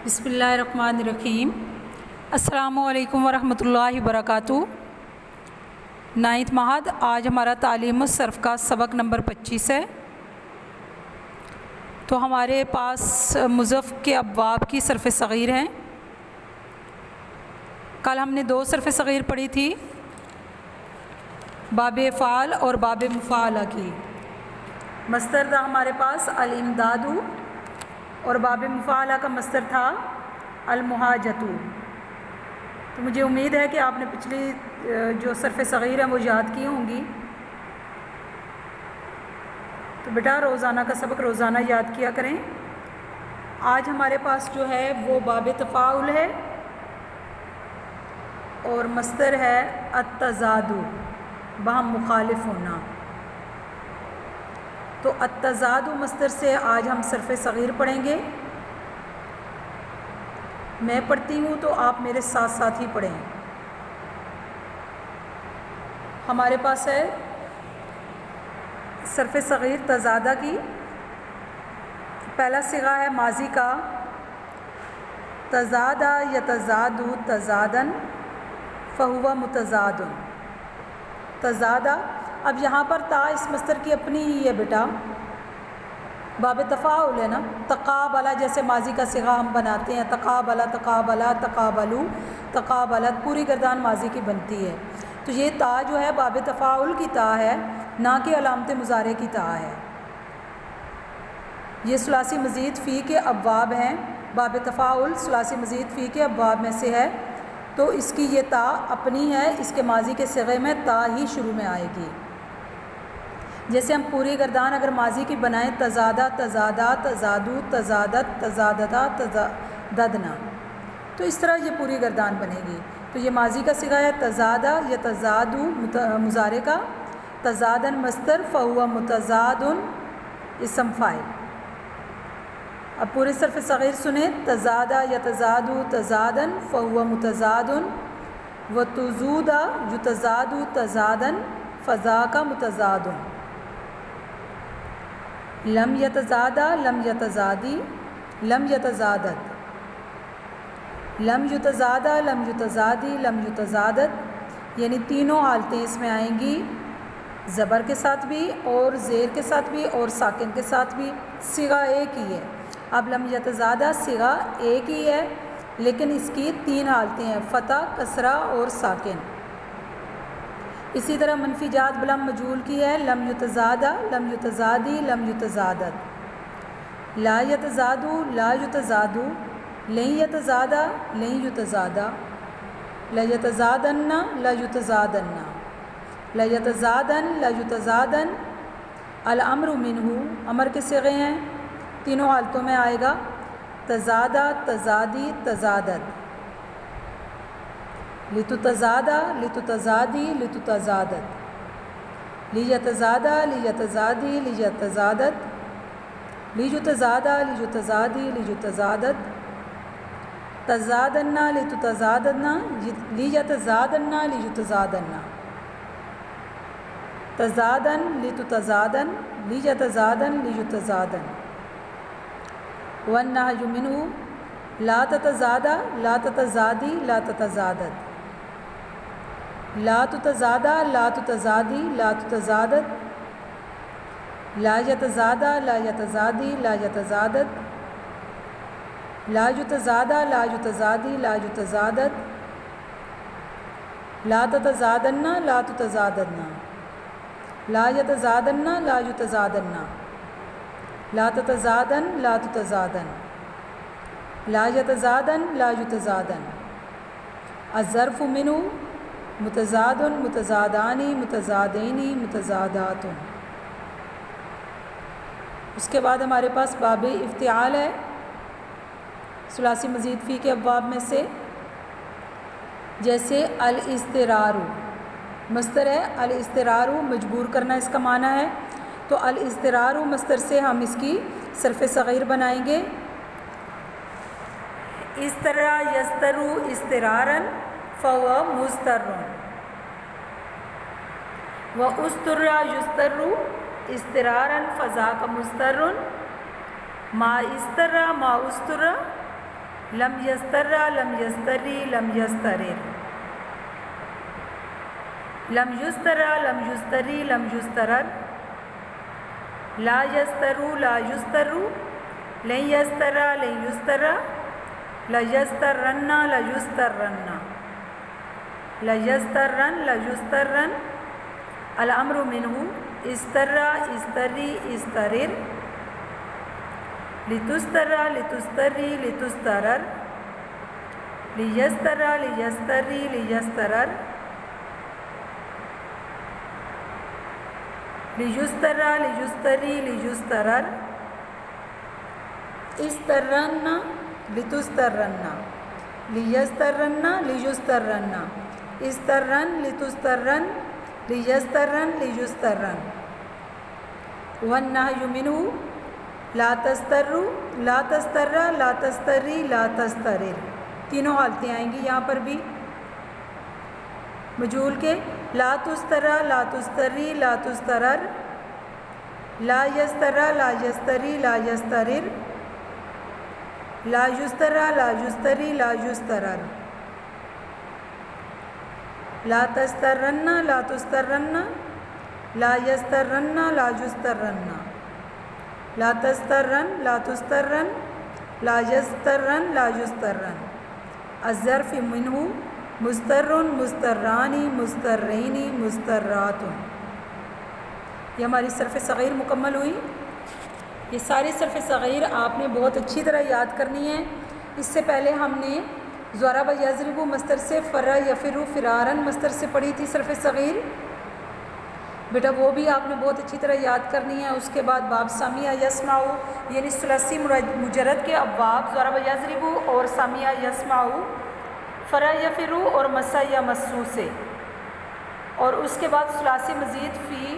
بسم اللہ الرحمن الرحیم۔ السلام علیکم ورحمۃ اللہ وبرکاتہ۔ 9th ماہد، آج ہمارا تعلیم الصرف کا سبق نمبر 25 ہے۔ تو ہمارے پاس مضاف کے ابواب کی صرف صغیر ہیں۔ کل ہم نے 2 صرف صغیر پڑھی تھی، باب افعال اور باب مفعلہ کی۔ مصدر تھا ہمارے پاس الامداد، اور باب مفعلہ کا مصدر تھا المہاجۃ۔ تو مجھے امید ہے کہ آپ نے پچھلی جو صرف صغیر ہیں وہ یاد کی ہوں گی۔ تو بیٹا روزانہ کا سبق روزانہ یاد کیا کریں۔ آج ہمارے پاس جو ہے وہ باب تفاعل ہے اور مصدر ہے التضاد، باہم مخالف ہونا۔ تو التضاد مصدر سے آج ہم صرف صغیر پڑھیں گے۔ میں پڑھتی ہوں تو آپ میرے ساتھ ساتھ ہی پڑھیں۔ ہمارے پاس ہے صرف صغیر تضادہ کی۔ پہلا صیغہ ہے ماضی کا، تضادہ یتضاد تضادن فہو متضاد۔ تضادہ، اب یہاں پر تا اس مصدر کی اپنی ہی ہے بیٹا، باب تفاعل ہے نا۔ تقابلہ جیسے ماضی کا صیغہ ہم بناتے ہیں، تقابلہ تقابلہ تقابلو تقابلت، پوری گردان ماضی کی بنتی ہے۔ تو یہ تا جو ہے باب تفاعل کی تا ہے، نہ کہ علامت مضارع کی تا ہے۔ یہ ثلاثی مزید فی کے ابواب ہیں، باب تفاعل ثلاثی مزید فی کے ابواب میں سے ہے۔ تو اس کی یہ تا اپنی ہے، اس کے ماضی کے صیغے میں تا ہی شروع میں آئے گی۔ جیسے ہم پوری گردان اگر ماضی کی بنائیں، تضادہ تضادہ تضادو تضادت تضادتا تضاددنا، تو اس طرح یہ پوری گردان بنے گی۔ تو یہ ماضی کا صیغہ ہے تضادہ یتضادو مضارع کا، تضادن مصدر فہو متضادن اسم فاعل۔ اب پورے صرف صغیر سنیں، تضادہ یتضادو تضادن فہو متضادن وتزودا یتزادو تضادن فذاک متضادن۔ لم یتزادہ لم یتزادی لم یتزادد، لم یتزادہ لم یتزادی لم یتزادد، یعنی تینوں حالتیں اس میں آئیں گی، زبر کے ساتھ بھی اور زیر کے ساتھ بھی اور ساکن کے ساتھ بھی۔ صیغہ ایک ہی ہے۔ اب لم یتزادہ صیغہ ایک ہی ہے، لیکن اس کی 3 حالتیں ہیں، فتح، کسرہ اور ساکن۔ اسی طرح منفی جات بلم مجہول کی ہے، لم یتزادہ لم یتزادی لم یتزادد، لا یتزادو لا یتزادو لن یتزادہ لن یتزادہ، لا یتزادن لا یتزادن، لا یتزادن لا یتزادن۔ الامر منہ، امر کے صیغے ہیں، تینوں حالتوں میں آئے گا، تزادہ تزادی تزادد، لتتزادہ لتتزادی لتتزادد، لیتزادہ لیتزادی لیتزادد، لیتزادہ لیتزادی لیتزادد، تزادنا لتتزادنا لیتزادنا لیتزادنا، تزادن لتتزادن لیتزادن لیتزادن۔ والنہی منہ، لا تتزادہ لا تتزادی لا تتزادد، لا تتزادہ لا تتزادی لا تتزادد، لا یتزادہ لا یتزادی لا یتزادد، لا یتزادہ لا یتزادی لا یتزادد، لا تتزادن لا تتزادن، لا یتزادن لا یتزادن، لا تتزادن لا تتزادن، لا یتزادن لا یتزادن۔ الظرف منہ، متضادن متضادانی متضادینی متضادات۔ اس کے بعد ہمارے پاس باب افتعال ہے، ثلاثی مزید فی کے ابواب میں سے۔ جیسے الاضطرار، مصدر ہے الاضطرار، مجبور کرنا اس کا معنی ہے۔ تو الاضطرار مصدر سے ہم اس کی صرف صغیر بنائیں گے، اضطرا یضطر اضطرارا فهو مضطر، واضطر یضطر اضطرارا فذاک مضطر، ما استر ما استر لم یستر لم یستری لم یسترر، لم یستر لم یستری لم یسترر، لا یسترو لا یسترو، لن یستر لن یستر، لیسترن لیسترن، لیسترن لیسترن، الامر منہ استر استری استرر، لتستر لتستری لتسترر، لیستر لیستری لیسترر، لیستر لیستری لیسترر، استرن لتسترن، لیسترن لیسترن، استرن لتسترن، لیسترن لیسترن، والنہی منہ لا تسترو لا تستر لا تستری لا تسترر، تینوں حالتیں آئیں گی یہاں پر بھی مجہول کے، لا تستر لا تستری لا تسترر، لا یستر لا یستری لا یسترر، لا یستر لا یستری لا یسترر، لا تسترن لا تسترن، لا یسترن لا یسترن، لا تسترن لا تسترن، لا یسترن لا یسترن، الظرف منہ مستر مستران مسترین مسترات، یہ ہماری صرف صغیر مکمل ہوئی۔ یہ ساری صرف صغیر آپ نے بہت اچھی طرح یاد کرنی ہے۔ اس سے پہلے ہم نے ضرب یضرب مصدر سے، فر یفر فرارن مصدر سے پڑھی تھی صرف صغیر، بیٹا وہ بھی آپ نے بہت اچھی طرح یاد کرنی ہے۔ اس کے بعد باب سامع یسمع، یعنی ثلاثی مجرد کے ابواب ضرب یضرب اور سامع یسمع، فر یفر اور مسا یا مسو سے، اور اس کے بعد ثلاثی مزید فی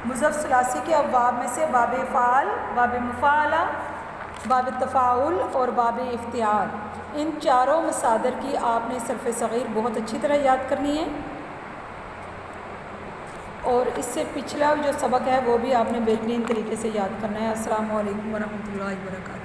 مضاف ثلاثی کے ابواب میں سے باب فعال، باب مفاعلہ، باب تفاعل اور باب افتعال، ان چاروں مصادر کی آپ نے صرف صغیر بہت اچھی طرح یاد کرنی ہے، اور اس سے پچھلا جو سبق ہے وہ بھی آپ نے بہترین طریقے سے یاد کرنا ہے۔ السلام علیکم ورحمۃ اللہ وبرکاتہ۔